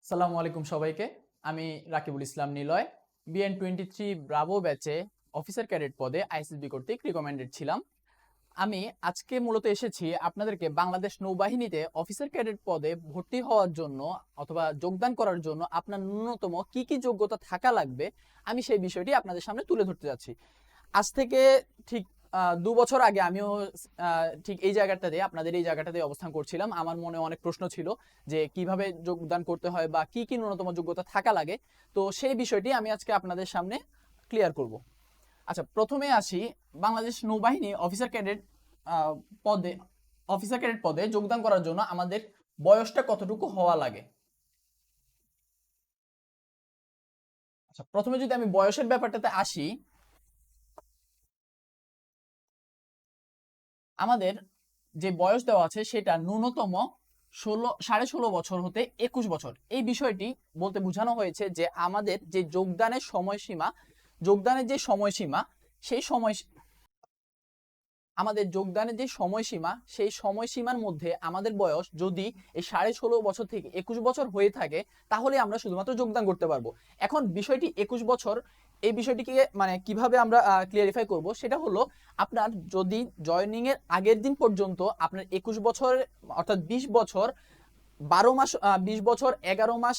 সালামু আলাইকুম সবাইকে। আমি রাকিবুল ইসলাম নিলয়। BN23 ব্রাভো ব্যাচে অফিসার ক্যাডেট পদে আইএসএসবি কর্তৃক রিকমেন্ডেড ছিলাম। আমি আজকে মূলত এসেছি আপনাদেরকে বাংলাদেশ নৌবাহিনীতে অফিসার ক্যাডেট পদে ভর্তি হওয়ার জন্য অথবা যোগদান করার জন্য আপনার ন্যূনতম কি কি যোগ্যতা থাকা লাগবে আমি সেই বিষয়টি আপনাদের সামনে তুলে ধরতে যাচ্ছি। আজ থেকে ঠিক 2 বছর আগে আমিও ঠিক এই জায়গাটাতে আপনাদের এই জায়গাটাতে অবস্থান করছিলাম। আমার মনে অনেক প্রশ্ন ছিল যে কিভাবে যোগদান করতে হয় বা কি কি ন্যূনতম যোগ্যতা থাকা লাগে। তো সেই বিষয়টি আমি আজকে আপনাদের সামনে ক্লিয়ার করব। আচ্ছা, প্রথমে আসি বাংলাদেশ নৌবাহিনী পদে অফিসার ক্যাডেট পদে যোগদান করার জন্য আমাদের বয়সটা কতটুকু হওয়া লাগে। আচ্ছা, প্রথমে যদি আমি বয়সের ব্যাপারটাতে আসি, আমাদের যে বয়স দেওয়া আছে সেটা ন্যূনতম 16.5 বছর হতে 21 বছর। এই বিষয়টি বলতে বোঝানো হয়েছে যে আমাদের যে যোগদানের যে সময়সীমা সেই সময় আমাদের যোগদানের যে সময়সীমা সেই সময়সীমার মধ্যে আমাদের বয়স যদি এই 16.5 বছর থেকে 21 বছর হয়ে থাকে তাহলে আমরা শুধুমাত্র যোগদান করতে পারবো। এখন বিষয়টি 21 বছর, এই বিষয়টিকে মানে কিভাবে আমরা ক্লিয়ারিফাই করব সেটা হলো, আপনার যদি জয়নিং এর আগের দিন পর্যন্ত আপনার 21 বছর অর্থাৎ 20 বছর 12 মাস 20 বছর 11 মাস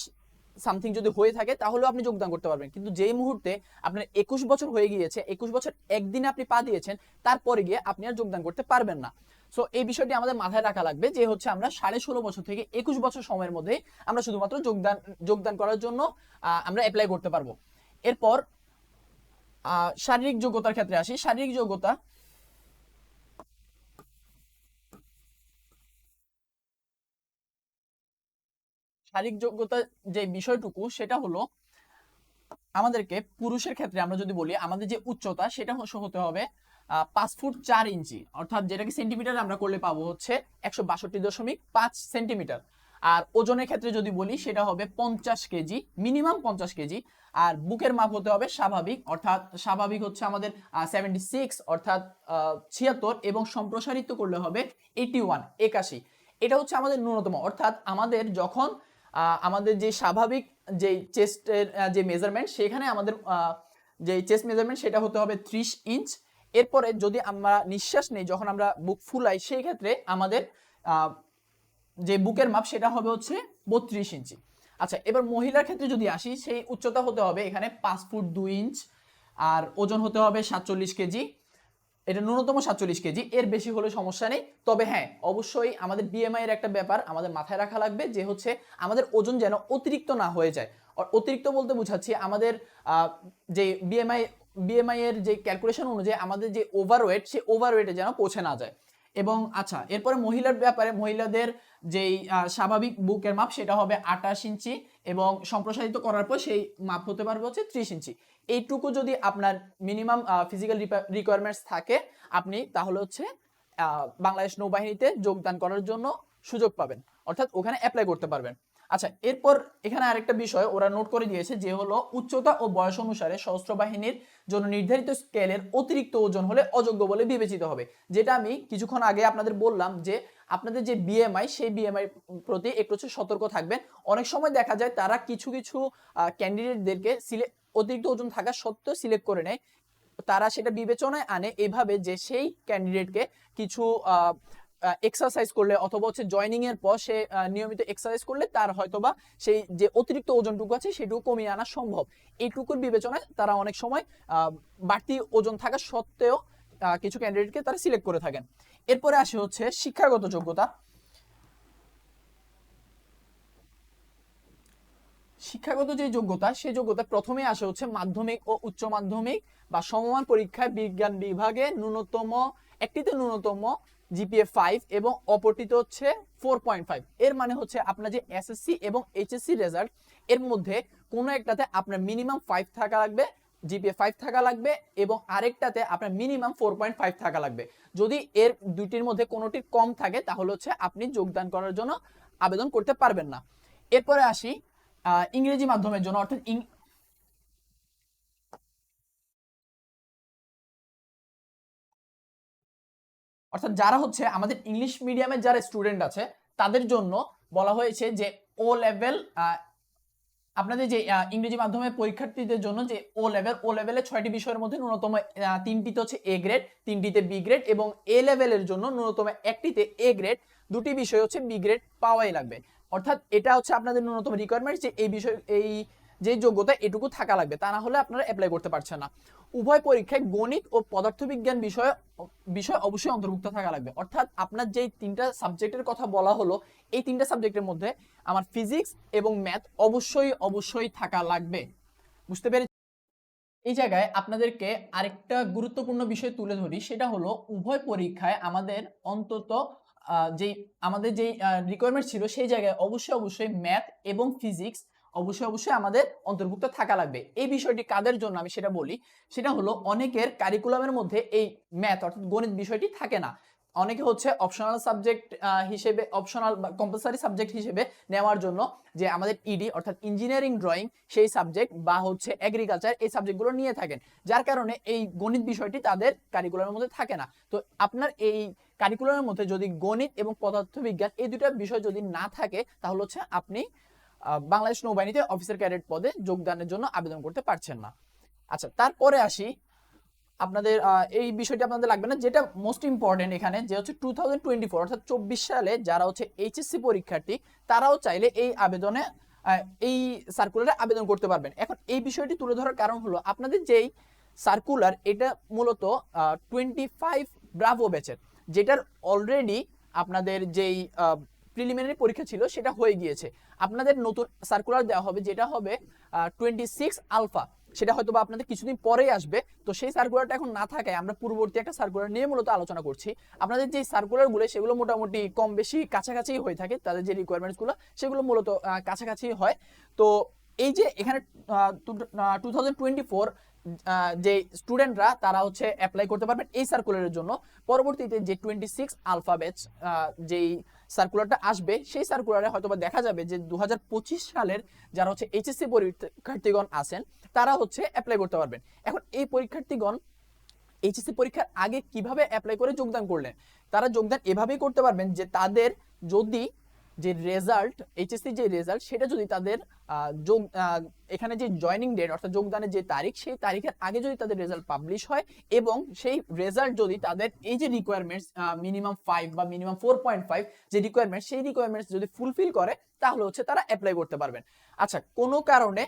সামথিং যদি হয়ে থাকে তাহলেও আপনি যোগদান করতে পারবেন। কিন্তু যেই মুহূর্তে আপনার 21 বছর হয়ে গিয়েছে, 21 বছর একদিনে আপনি পা দিয়েছেন, তারপরে গিয়ে আপনি আর যোগদান করতে পারবেন না। সো এই বিষয়টি আমাদের মাথায় রাখা লাগবে যে হচ্ছে আমরা 16.5 বছর থেকে 21 বছর সময়ের মধ্যে আমরা শুধুমাত্র যোগদান করার জন্য আমরা অ্যাপ্লাই করতে পারবো। এরপর শারীরিক যোগ্যতার ক্ষেত্রে আসি। শারীরিক যোগ্যতা যে বিষয়টুকু সেটা হলো, আমাদেরকে পুরুষের ক্ষেত্রে আমরা যদি বলি আমাদের যে উচ্চতা সেটা হতে হবে 5 ফুট 4 ইঞ্চি, অর্থাৎ যেটাকে সেন্টিমিটার আমরা করলে পাবো হচ্ছে 162.5 সেন্টিমিটার। আর ওজনের ক্ষেত্রে যদি বলি সেটা হবে 50 কেজি, মিনিমাম 50 কেজি। আর বুকের মাপ হতে হবে স্বাভাবিক, অর্থাৎ স্বাভাবিক হচ্ছে আমাদের 76 অর্থাৎ 76, এবং সম্প্রসারিত করলে হবে 81। এটা হচ্ছে আমাদের ন্যূনতম, অর্থাৎ আমাদের যখন আমাদের যে স্বাভাবিক যে চেস্টের যে মেজারমেন্ট সেখানে আমাদের যে চেস্ট মেজারমেন্ট সেটা হতে হবে 30 ইঞ্চ। এরপরে যদি আমরা নিঃশ্বাস নেই, যখন আমরা বুক ফুলাই, সেই ক্ষেত্রে আমাদের যে বুকের মাপ সেটা হবে হচ্ছে 32 ইঞ্চি। আচ্ছা, এবার মহিলার ক্ষেত্রে যদি আসি, সেই উচ্চতা হতে হবে এখানে 5 ফুট 2 ইঞ্চ, আর ওজন হতে হবে 47 কেজি। এটা ন্যূনতম 47 কেজি, এর বেশি হলে সমস্যা নেই। তবে হ্যাঁ, অবশ্যই আমাদের বিএমআই এর একটা ব্যাপার আমাদের মাথায় রাখা লাগবে, যে হচ্ছে আমাদের ওজন যেন অতিরিক্ত না হয়ে যায়। অতিরিক্ত বলতে বোঝাচ্ছি আমাদের যে বিএমআই এর যে ক্যালকুলেশন অনুযায়ী আমাদের যে ওভারওয়েট, সেই ওভারওয়েটে যেন পৌঁছে না যায়। এবং আচ্ছা, এরপরে মহিলার ব্যাপারে, মহিলাদের যেই স্বাভাবিক বুকের মাপ সেটা হবে 28 ইঞ্চি, এবং সম্প্রসারিত করার পর সেই মাপ হতে পারবে হচ্ছে 30 ইঞ্চি। এইটুকু যদি আপনার মিনিমাম ফিজিক্যাল রিকোয়ারমেন্টস থাকে, আপনি তাহলে হচ্ছে বাংলাদেশ নৌবাহিনীতে যোগদান করার জন্য সুযোগ পাবেন, অর্থাৎ ওখানে অ্যাপ্লাই করতে পারবেন। আচ্ছা, এরপর এখানে আরেকটা বিষয় ওরা নোট করে দিয়েছে, যে হলো উচ্চতা ও বয়স অনুসারে সশস্ত্র বাহিনীর জন্য নির্ধারিত স্কেলের অতিরিক্ত ওজন হলে অযোগ্য বলে বিবেচিত হবে। যেটা আমি কিছুক্ষণ আগে আপনাদের বললাম, যে আপনাদের যে বিএমআই সেই বিএমআই প্রতি একটু হচ্ছে সতর্ক থাকবেন। অনেক সময় দেখা যায় তারা কিছু কিছু ক্যান্ডিডেটদেরকে অতিরিক্ত ওজন থাকা সত্ত্বেও সিলেক্ট করে নেয়। তারা সেটা বিবেচনায় আনে এভাবে, যে সেই ক্যান্ডিডেটকে কিছু এক্সারসাইজ করলে অথবা হচ্ছে জয়নিং এর পর সে নিয়মিত এক্সারসাইজ করলে তার হয়তোবা সেই যে অতিরিক্ত ওজনটুকু আছে সেটুকু কমিয়ে আনা সম্ভব। এইটুকুর বিবেচনায় তারা অনেক সময় বাড়তি ওজন থাকা সত্ত্বেও কিছু ক্যান্ডিডেটকে তারা সিলেক্ট করে থাকেন। এরপরে আসে হচ্ছে শিক্ষাগত যোগ্যতা। শিক্ষাগত যে যোগ্যতা, সেই যোগ্যতা প্রথমে আসে হচ্ছে মাধ্যমিক ও উচ্চ মাধ্যমিক বা সমমান পরীক্ষায় বিজ্ঞান বিভাগে ন্যূনতম জিপিএ 5 এবং অপরটিতে হচ্ছে 4.5। এর মানে হচ্ছে আপনার যে এসএসসি এবং এইচএসসি রেজাল্ট, এর মধ্যে কোনো একটাতে আপনার মিনিমাম 5 থাকা লাগবে, জিপিএ 5 থাকা লাগবে, এবং আরেকটাতে আপনার মিনিমাম 4.5 থাকা লাগবে। যদি এর দুইটির মধ্যে কোনোটির কম থাকে তাহলে হচ্ছে আপনি যোগদান করার জন্য আবেদন করতে পারবেন না। এরপরে আসি ইংরেজি মাধ্যমের জন্য, অর্থাৎ যারা হচ্ছে আমাদের ইংলিশ মিডিয়ামের যারা স্টুডেন্ট আছে তাদের জন্য বলা হয়েছে যে ও লেভেল আপনাদের যে ইংরেজি মাধ্যমের পরীক্ষার্থীদের জন্য যে ও লেভেলে 6টি বিষয়ের মধ্যে ন্যূনতম 3টিতে হচ্ছে এ গ্রেড, 3টিতে বি গ্রেড এবং এ লেভেলের জন্য ন্যূনতম 1টিতে এ গ্রেড, 2টি বিষয় হচ্ছে বি গ্রেড পাওয়াই লাগবে। অর্থাৎ এটা হচ্ছে আপনাদের ন্যূনতম রিকোয়ারমেন্ট যে এই বিষয় এই যে যোগ্যতা এটুকু থাকা লাগবে, তা না হলে আপনারা অ্যাপ্লাই করতে পারছেন না। উভয় পরীক্ষায় গণিত ও পদার্থবিজ্ঞান বিষয় অবশ্যই অন্তর্ভুক্ত থাকা লাগবে। অর্থাৎ আপনার যেই 3টা সাবজেক্টের কথা বলা হলো, এই 3টা সাবজেক্টের মধ্যে আমার ফিজিক্স এবং ম্যাথ অবশ্যই থাকা লাগবে। বুঝতে পেরেছি? এই জায়গায় আপনাদেরকে আরেকটা গুরুত্বপূর্ণ বিষয় তুলে ধরি, সেটা হলো উভয় পরীক্ষায় আমাদের অন্তত যেই আমাদের যেই রিকোয়ারমেন্ট ছিল সেই জায়গায় অবশ্যই ম্যাথ এবং ফিজিক্স অবশ্যই আমাদের অন্তর্ভুক্ত থাকা লাগবে। এই বিষয়টি কাদের জন্য আমি সেটা বলি, সেটা হলো অনেকের কারিকুলামের মধ্যে এই ম্যাথ অর্থাৎ গণিত বিষয়টি থাকে না। অনেকে হচ্ছে অপশনাল সাবজেক্ট হিসেবে, অপশনাল বা কম্পালসারি সাবজেক্ট হিসেবে নেওয়ার জন্য যে আমাদের ইডি অর্থাৎ ইঞ্জিনিয়ারিং ড্রয়িং সেই সাবজেক্ট বা হচ্ছে এগ্রিকালচার এই সাবজেক্টগুলো নিয়ে থাকেন, যার কারণে এই গণিত বিষয়টি তাদের কারিকুলামের মধ্যে থাকে না। তো আপনার এই কারিকুলামের মধ্যে যদি গণিত এবং পদার্থবিজ্ঞান এই দুটো বিষয় যদি না থাকে, তাহলে হচ্ছে আপনি বাংলাদেশ নৌবাহিনীতে অফিসার ক্যাডেট পদে যোগদানের জন্য আবেদন করতে পারছেন না। আচ্ছা, তারপরে আসি আপনাদের এই বিষয়টি আপনাদের লাগবে না, যেটা মোস্ট ইম্পর্টেন্ট এখানে যে হচ্ছে 2024 অর্থাৎ 24 সালে যারা হচ্ছে এইচএসসি পরীক্ষার্থী তারাও চাইলে এই আবেদনে এই সার্কুলারে আবেদন করতে পারবেন। এখন এই বিষয়টি তুলে ধরার কারণ হলো আপনাদের যেই সার্কুলার এটা মূলত 25 ব্রাভো ব্যাচের, যেটার অলরেডি আপনাদের যেই প্রিলিমিনারি পরীক্ষা ছিল সেটা হয়ে গিয়েছে। আপনাদের নতুন সার্কুলার দেওয়া হবে যেটা হবে 26 আলফা, সেটা হয়তো বা আপনাদের কিছুদিন পরেই আসবে। তো সেই সার্কুলারটা এখন না থাকায় আমরা পূর্ববর্তী একটা সার্কুলার নিয়ে মূলত আলোচনা করছি। আপনাদের যে সার্কুলারগুলো সেগুলো মোটামুটি কম বেশি কাছাকাছি হয়ে থাকে, তাদের যে রিকোয়ারমেন্টসগুলো সেগুলো মূলত কাছাকাছি হয়। তো এই যে এখানে 2024 যে স্টুডেন্টরা তারা হচ্ছে অ্যাপ্লাই করতে পারবেন এই সার্কুলারের জন্য। পরবর্তীতে যে 26 আলফা ব্যাচ যেই সার্কুলারটা আসবে সেই সার্কুলারে হয়তোবা দেখা যাবে যে 2025 সালের যারা হচ্ছে এইচএসসি পরীক্ষার্থীগণ আছেন তারা হচ্ছে অ্যাপ্লাই করতে পারবেন। এখন এই পরীক্ষার্থীগণ এইচএসসি পরীক্ষার আগে কিভাবে অ্যাপ্লাই করে যোগদান করলেন, তারা যোগদান এভাবেই করতে পারবেন যে তাদের যদি যে রেজাল্ট এইচএসসি যে রেজাল্ট সেটা যদি তাদের এখানে যে জয়নিং ডেট অর্থাৎ যোগদানের যে তারিখ সেই তারিখের আগে যদি তাদের রেজাল্ট পাবলিশ হয় এবং সেই রেজাল্ট যদি তাদের এই যে রিকোয়ারমেন্টস মিনিমাম 5 বা মিনিমাম 4.5 যে রিকোয়ারমেন্টস সেই রিকোয়ারমেন্টস যদি ফুলফিল করে তাহলে হচ্ছে তারা অ্যাপ্লাই করতে পারবেন। আচ্ছা, কোনো কারণে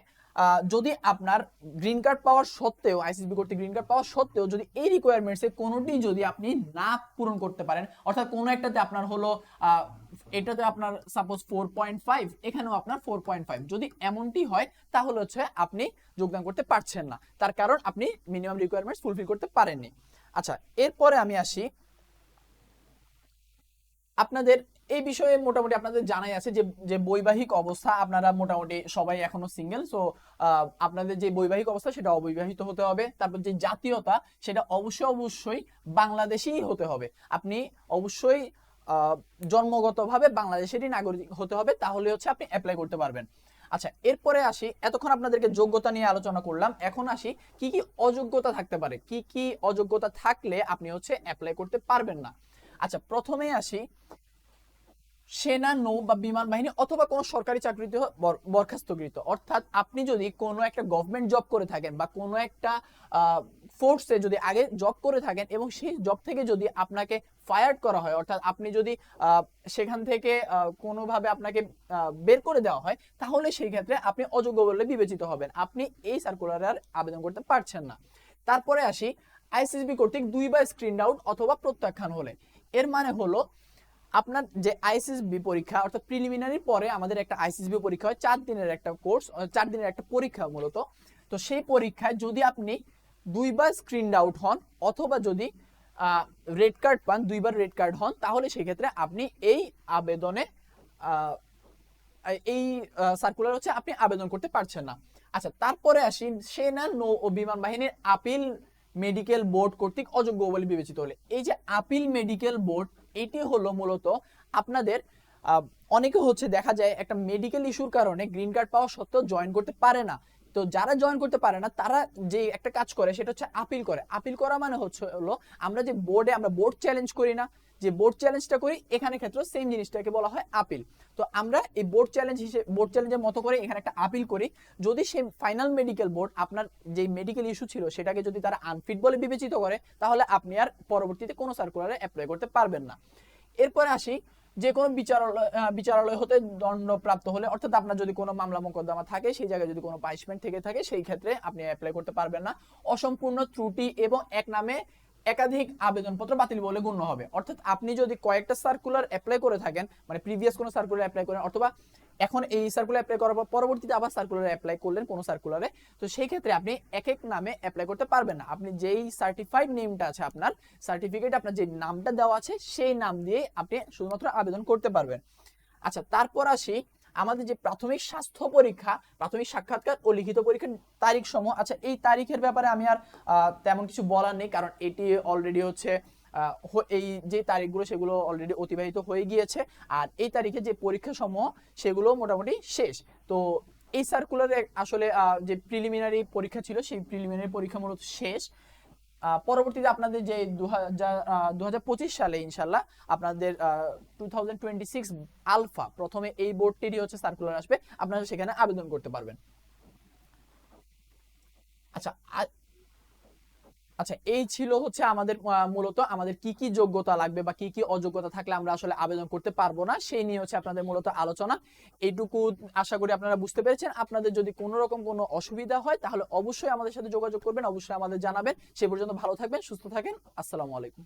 যদি আপনার গ্রিন কার্ড পাওয়ার সত্ত্বেও আইসিসবি কর্তৃক গ্রিন কার্ড পাওয়ার সত্ত্বেও যদি এই রিকোয়ারমেন্টসে কোনোটি যদি আপনি না পূরণ করতে পারেন, অর্থাৎ কোনো একটাতে আপনার হলো এটাতে আপনার সাপোজ 4.5 এখানেও আপনার 4.5 যদি এমনটি হয় তাহলে হচ্ছে আপনি যোগদান করতে পারছেন না, তার কারণ আপনি মিনিমাম রিকোয়ারমেন্টস ফুলফিল করতে পারেননি। আচ্ছা, এরপরে আমি আসি আপনাদের এই বিষয়ে মোটামুটি আপনাদের জানাই আছে যে যে বৈবাহিক অবস্থা আপনারা মোটামুটি সবাই এখনো সিঙ্গেল। সো আপনাদের যে বৈবাহিক অবস্থা সেটা অবিবাহিত হতে হবে। তারপর যে জাতীয়তা সেটা অবশ্যই বাংলাদেশী হতে হবে। আপনি অবশ্যই জন্মগতভাবে বাংলাদেশেরই নাগরিক হতে হবে, তাহলে হচ্ছে আপনি অ্যাপ্লাই করতে পারবেন। আচ্ছা, এরপরে আসি, এতক্ষণ আপনাদেরকে যোগ্যতা নিয়ে আলোচনা করলাম, এখন আসি কি কি অযোগ্যতা থাকতে পারে, কি কি অযোগ্যতা থাকলে আপনি হচ্ছে অ্যাপ্লাই করতে পারবেন না। আচ্ছা, প্রথমে আসি সেনা, নৌ বা বিমান বাহিনী অথবা কোনো সরকারি চাকরিতে বরখাস্তকৃত। অর্থাৎ আপনি যদি কোনো একটা গভর্নমেন্ট জব করে থাকেন বা কোনো একটা ফোর্সে যদি আগে জব করে থাকেন এবং সেই জব থেকে যদি আপনাকে ফায়ার্ড করা হয়, অর্থাৎ আপনি যদি সেখান থেকে কোনোভাবে আপনাকে বের করে দেওয়া হয়, তাহলে সেই ক্ষেত্রে আপনি অযোগ্য বলে বিবেচিত হবেন, আপনি এই সার্কুলারে আর আবেদন করতে পারছেন না। তারপরে আসি আইসিসবি কর্তৃক 2 বার স্ক্রিন আউট অথবা প্রত্যাখ্যান হলে। এর মানে হলো আপনার যে আইসিএসবি পরীক্ষা অর্থাৎ প্রিলিমিনারির পরে আমাদের একটা আইসিএসবি পরীক্ষা হয়, 4 দিনের একটা কোর্স, 4 দিনের একটা পরীক্ষা মূলত। তো সেই পরীক্ষায় যদি আপনি 2 বার স্ক্রিনড আউট হন অথবা যদি রেড কার্ড পান, 2 বার রেড কার্ড হন, তাহলে সেই ক্ষেত্রে আপনি এই আবেদনে এই সার্কুলার হচ্ছে আপনি আবেদন করতে পারছেন না। আচ্ছা, তারপরে আসি সেনা, নৌ ও বিমান বাহিনীর আপিল মেডিকেল বোর্ড কর্তৃক অযোগ্য বলে বিবেচিত হলে। এই যে আপিল মেডিকেল বোর্ড, এটি হলো মূলত আপনাদের অনেকে হচ্ছে দেখা যায় একটা মেডিকেল ইস্যুর কারণে গ্রিন কার্ড পাওয়া সত্ত্বেও জয়েন করতে পারে না। তো যারা জয়েন করতে পারে না তারা যে একটা কাজ করে সেটা হচ্ছে আপিল করে। আপিল করা মানে হচ্ছে হলো আমরা যে বোর্ডে আমরা বোর্ড চ্যালেঞ্জ করি না, যে বোর্ড চ্যালেঞ্জটা করি এখানে ক্ষেত্রে সেম জিনিসটাকে বলা হয় আপিল। তো আমরা এই বোর্ড চ্যালেঞ্জের মতো করে এখানে একটা আপিল করি। যদি সেই ফাইনাল মেডিকেল বোর্ড আপনার যে মেডিকেল ইস্যু ছিল সেটাকে যদি তারা আনফিট বলে বিবেচিত করে, তাহলে আপনি আর পরবর্তীতে কোনো সার্কুলারে অ্যাপ্লাই করতে পারবেন না। এরপরে আসি, যে কোনো বিচারালয় হতে দণ্ডপ্রাপ্ত হলে, অর্থাৎ আপনার যদি কোনো মামলা মোকদ্দমা থাকে, সেই জায়গায় যদি কোনো পানিশমেন্ট থেকে থাকে, সেই ক্ষেত্রে আপনি অ্যাপ্লাই করতে পারবেন না। অসম্পূর্ণ ত্রুটি এবং এক নামে একাধিক আবেদনপত্র বাতিল বলে গণ্য হবে। অর্থাৎ আপনি যদি কয়েকটা সার্কুলার অ্যাপ্লাই করে থাকেন, মানে প্রিভিয়াস কোনো সার্কুলার অ্যাপ্লাই করেন, অথবা এখন এই সার্কুলার অ্যাপ্লাই করার পর পরবর্তীতে আবার সার্কুলার অ্যাপ্লাই করলেন কোনো সার্কুলারে, তো সেই ক্ষেত্রে আপনি এক এক নামে অ্যাপ্লাই করতে পারবেন না। আপনি যেই সার্টিফাইড নেমটা আছে, আপনার সার্টিফিকেট আপনার যে নামটা দেওয়া আছে সেই নাম দিয়ে আপনি শুধুমাত্র আবেদন করতে পারবেন। আচ্ছা, তারপর আসি আমাদের যে প্রাথমিক স্বাস্থ্য পরীক্ষা, প্রাথমিক সাক্ষাৎকার ও লিখিত পরীক্ষার তারিখ সমূহ। আচ্ছা, এই তারিখের ব্যাপারে আমি আর তেমন কিছু বলার নেই, কারণ এটি অলরেডি হচ্ছে এই যে তারিখগুলো সেগুলো অলরেডি অতিবাহিত হয়ে গিয়েছে। আর এই তারিখে যে পরীক্ষা সমূহ সেগুলো মোটামুটি শেষ। তো এই সার্কুলারে আসলে যে প্রিলিমিনারি পরীক্ষা ছিল সেই প্রিলিমিনারি পরীক্ষা মূলত শেষ। পরবর্তীতে আপনাদের যে 2025 সালে ইনশাল্লাহ আপনাদের 2026 আলফা প্রথমে এই বোর্ডটিরই হচ্ছে সার্কুলার আসবে, আপনারা সেখানে আবেদন করতে পারবেন। আচ্ছা আচ্ছা, এই ছিল হচ্ছে আমাদের মূলত আমাদের কি কি যোগ্যতা লাগবে বা কি কি অযোগ্যতা থাকলে আমরা আসলে আবেদন করতে পারবো না, সেই নিয়ে হচ্ছে আপনাদের মূলত আলোচনা। এইটুকু আশা করি আপনারা বুঝতে পেরেছেন। আপনাদের যদি কোনো রকম কোনো অসুবিধা হয় তাহলে অবশ্যই আমাদের সাথে যোগাযোগ করবেন, অবশ্যই আমাদের জানাবেন। সে পর্যন্ত ভালো থাকবেন, সুস্থ থাকেন। আসসালামু আলাইকুম।